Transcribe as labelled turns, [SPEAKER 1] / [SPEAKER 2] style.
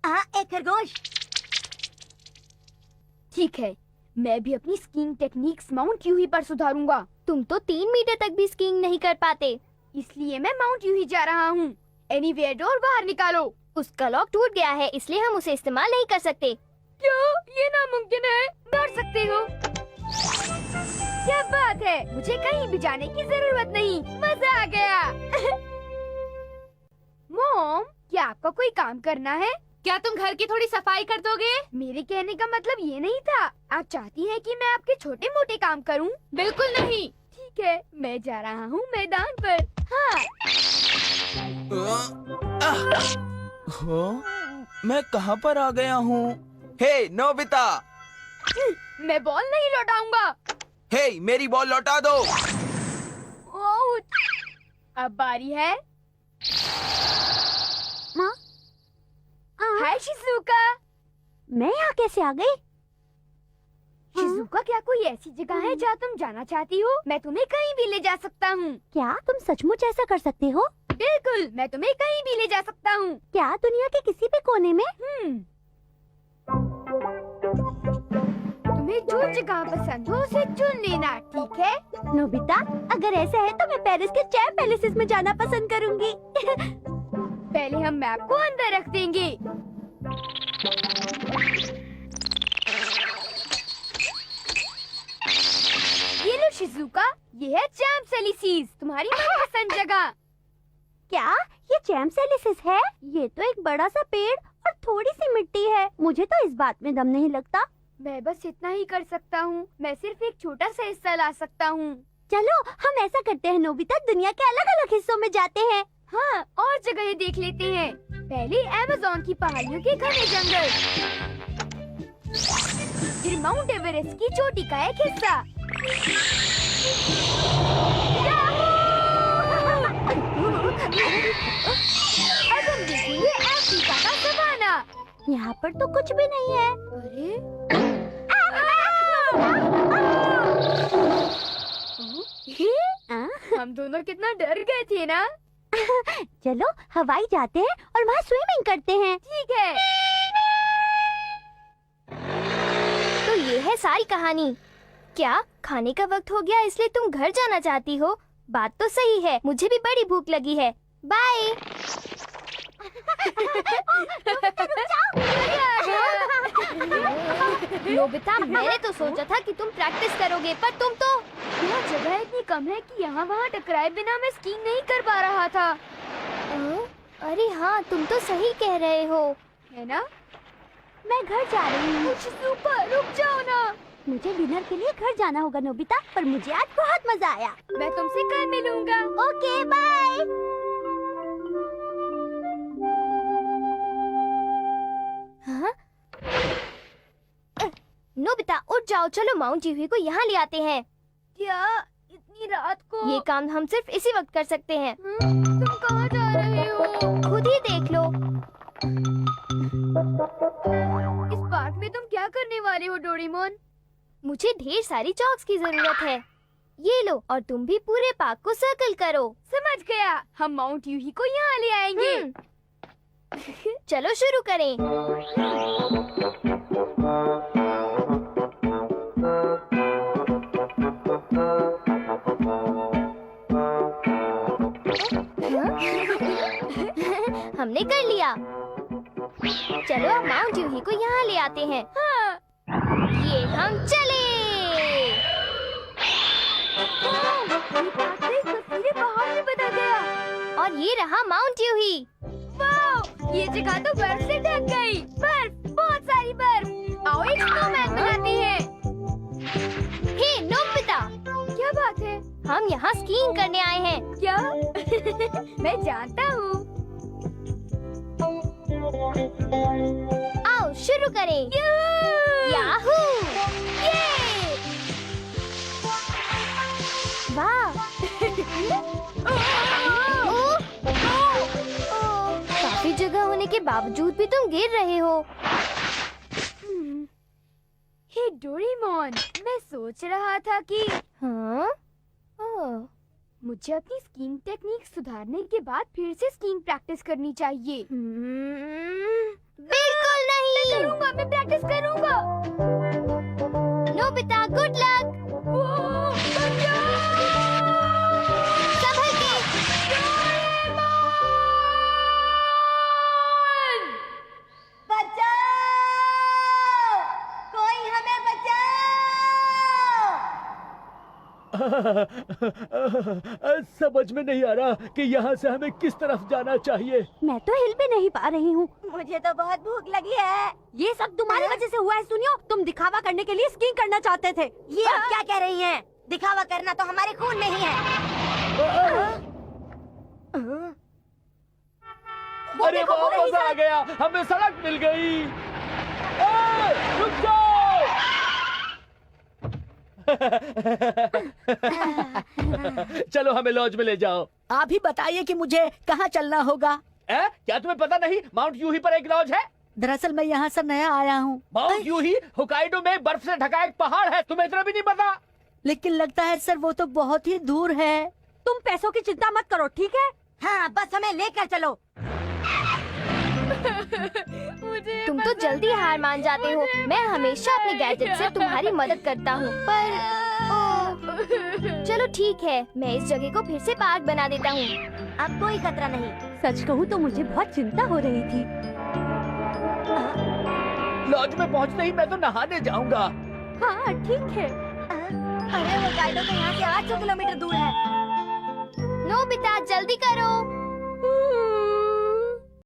[SPEAKER 1] एक खरगोश। ठीक है, मैं भी अपनी स्कीइंग टेक्निक्स माउंट यूही पर सुधारूंगा।
[SPEAKER 2] तुम तो 3 मीटर तक भी स्कीइंग नहीं कर पाते।
[SPEAKER 1] इसलिए मैं माउंट यूही जा रहा हूँ। एनीवेयर डोर बाहर निकालो।
[SPEAKER 2] उसका लॉक टूट गया है, इसलिए हम उसे इस्तेमाल नहीं कर सकते।
[SPEAKER 1] क्या ये नामुमकिन है? दौड़ सकते हो? क्या बात है, मुझे कहीं भी जाने की जरूरत नहीं। मजा आ गया। मॉम, क्या आपका कोई काम करना है?
[SPEAKER 3] क्या तुम घर की थोड़ी सफाई कर दोगे?
[SPEAKER 1] मेरे कहने का मतलब ये नहीं था। आप चाहती हैं कि मैं आपके छोटे मोटे काम करूं?
[SPEAKER 3] बिल्कुल नहीं।
[SPEAKER 1] ठीक है, मैं जा रहा हूँ मैदान पर। हाँ।
[SPEAKER 4] मैं कहाँ पर आ गया हूँ? हे नोबिता!
[SPEAKER 1] मैं बॉल नहीं लौटाऊंगा।
[SPEAKER 4] हे, मेरी बॉल लौटा दो।
[SPEAKER 1] आउट! अब बारी है।
[SPEAKER 5] माँ?
[SPEAKER 1] हाय शिज़ुका।
[SPEAKER 5] मैं यहाँ कैसे आ गई?
[SPEAKER 1] शिज़ुका, क्या कोई ऐसी जगह है जहाँ तुम जाना चाहती हो? मैं तुम्हें कहीं भी ले जा सकता हूँ।
[SPEAKER 5] क्या तुम सचमुच ऐसा कर सकते हो?
[SPEAKER 1] बिल्कुल, मैं तुम्हें कहीं भी ले जा सकता हूँ।
[SPEAKER 5] क्या दुनिया के किसी भी कोने में?
[SPEAKER 1] तुम्हें जो जगह पसंद हो उसे चुन लेना, ठीक है?
[SPEAKER 5] नोबिता, अगर ऐसा है तो मैं पेरिस के चैम्प पैलेसेस में जाना पसंद करूंगी।
[SPEAKER 1] पहले हम मैप को अंदर रख देंगे। ये लो शिज़ुका, ये है चैम्प पैलेसेस, तुम्हारी मनपसंद जगह।
[SPEAKER 5] क्या ये चैम्प पैलेसेस है? ये तो एक बड़ा सा पेड़ और थोड़ी सी मिट्टी है। मुझे तो इस बात में दम नहीं लगता।
[SPEAKER 1] मैं बस इतना ही कर सकता हूँ। मैं सिर्फ एक छोटा सा हिस्सा ला सकता हूँ।
[SPEAKER 5] चलो हम ऐसा करते हैं नोबिता, दुनिया के अलग अलग हिस्सों में जाते हैं।
[SPEAKER 1] हाँ, और जगहें देख लेते हैं। पहले अमेज़न की पहाड़ियों के घने जंगल, फिर माउंट एवरेस्ट की चोटी का एक हिस्सा। अब हम देखेंगे अफ्रीका का सवाना।
[SPEAKER 5] यहाँ पर तो कुछ भी नहीं है।
[SPEAKER 1] अरे हम दोनों कितना डर गए थे ना।
[SPEAKER 5] चलो हवाई जाते हैं और वहाँ स्विमिंग करते हैं।
[SPEAKER 1] ठीक है।
[SPEAKER 2] तो ये है सारी कहानी। क्या खाने का वक्त हो गया इसलिए तुम घर जाना चाहती हो? बात तो सही है, मुझे भी बड़ी भूख लगी है। बाय। नोबिता, मैंने तो सोचा था कि तुम प्रैक्टिस करोगे, पर तुम तो।
[SPEAKER 1] यह जगह इतनी कम है कि यहाँ वहाँ टकराए बिना मैं स्कीइंग नहीं कर पा रहा था।
[SPEAKER 2] अरे हाँ, तुम तो सही कह रहे हो,
[SPEAKER 1] है ना?
[SPEAKER 5] मैं घर जा रही हूँ।
[SPEAKER 1] सुपर, रुक जाओ ना।
[SPEAKER 5] मुझे डिनर के लिए घर जाना होगा नोबिता, पर मुझे आज बहुत मजा आया।
[SPEAKER 1] मैं तुमसे कल मिलूंगा।
[SPEAKER 5] Okay, bye.
[SPEAKER 2] हाँ? नोबिता उठ जाओ, चलो माउंट यूही को यहाँ ले आते हैं।
[SPEAKER 1] क्या इतनी रात को?
[SPEAKER 2] ये काम हम सिर्फ इसी वक्त कर सकते हैं।
[SPEAKER 1] तुम कहाँ जा रहे हो?
[SPEAKER 2] खुद ही देख लो।
[SPEAKER 1] इस पार्क में तुम क्या करने वाले हो डोरेमोन?
[SPEAKER 2] मुझे ढेर सारी चॉक्स की जरूरत है। ये लो, और तुम भी पूरे पार्क को सर्कल करो।
[SPEAKER 1] समझ गया, हम माउंट यूही को यहाँ ले आएंगे।
[SPEAKER 2] चलो शुरू करें। हमने कर लिया। चलो अब माउंट यूही को यहाँ ले आते हैं।
[SPEAKER 1] हाँ।
[SPEAKER 2] ये हम चले।
[SPEAKER 1] पहाड़ में बदल गया।
[SPEAKER 2] और ये रहा माउंट यूही।
[SPEAKER 1] वाह, ये जगह तो बर्फ से ढक गई। बर्फ, बहुत सारी बर्फ। आओ एक स्नोमैन बनाते हैं।
[SPEAKER 2] हे नोबिता,
[SPEAKER 1] क्या बात है?
[SPEAKER 2] हम यहाँ स्कीइंग करने आए हैं।
[SPEAKER 1] क्या? मैं जानता हूँ।
[SPEAKER 2] आओ शुरू करें। याहू!
[SPEAKER 1] ये!
[SPEAKER 2] वाह! काफी जगह होने के बावजूद भी तुम गिर रहे हो।
[SPEAKER 1] हे डोरेमोन, मैं सोच रहा था कि
[SPEAKER 2] हाँ?
[SPEAKER 1] मुझे अपनी स्कीइंग टेक्निक सुधारने के बाद फिर से स्कीइंग प्रैक्टिस करनी चाहिए।
[SPEAKER 2] बिल्कुल।
[SPEAKER 1] करूंगा, मैं प्रैक्टिस करूंगा।
[SPEAKER 2] Nobita good luck. संभल के।
[SPEAKER 5] बचाओ! कोई हमें बचाओ!
[SPEAKER 6] समझ में नहीं आ रहा कि यहाँ से हमें किस तरफ जाना चाहिए।
[SPEAKER 5] मैं तो हिल भी नहीं पा रही हूँ। मुझे तो बहुत भूख लगी है। ये सब तुम्हारी वजह से हुआ है। सुनियो, तुम दिखावा करने के लिए स्कीइंग करना चाहते थे। ये आप क्या कह रही हैं? दिखावा करना तो हमारे खून में ही है।
[SPEAKER 6] अरे वाह, मजा आ गया, हमें सड़क मिल गई। रुक जाओ। चलो हमें लॉज में ले जाओ।
[SPEAKER 7] आप ही बताइए कि मुझे कहाँ चलना होगा।
[SPEAKER 6] क्या तुम्हें पता नहीं माउंट यूही पर एक लॉज है?
[SPEAKER 7] दरअसल मैं यहाँ से नया आया हूँ।
[SPEAKER 6] माउंट यूही होकाइडो में बर्फ से ढका एक पहाड़ है, तुम्हें इतना भी नहीं पता?
[SPEAKER 7] लेकिन लगता है सर वो तो बहुत ही दूर है।
[SPEAKER 5] तुम पैसों की चिंता मत करो, ठीक है? हाँ, बस हमें लेकर चलो।
[SPEAKER 2] तुम तो जल्दी हार मान जाते हो। मैं हमेशा अपने गैजेट से तुम्हारी मदद करता हूँ, पर चलो ठीक है, मैं इस जगह को फिर से पार्क बना देता हूँ।
[SPEAKER 5] अब कोई खतरा नहीं। सच कहूँ तो मुझे बहुत चिंता हो रही थी।
[SPEAKER 6] लॉज में पहुँचते ही मैं तो नहाने जाऊंगा।
[SPEAKER 5] हाँ ठीक है। अरे होकाइडो तो यहाँ से 800 किलोमीटर दूर है।
[SPEAKER 2] नोबिता जल्दी करो।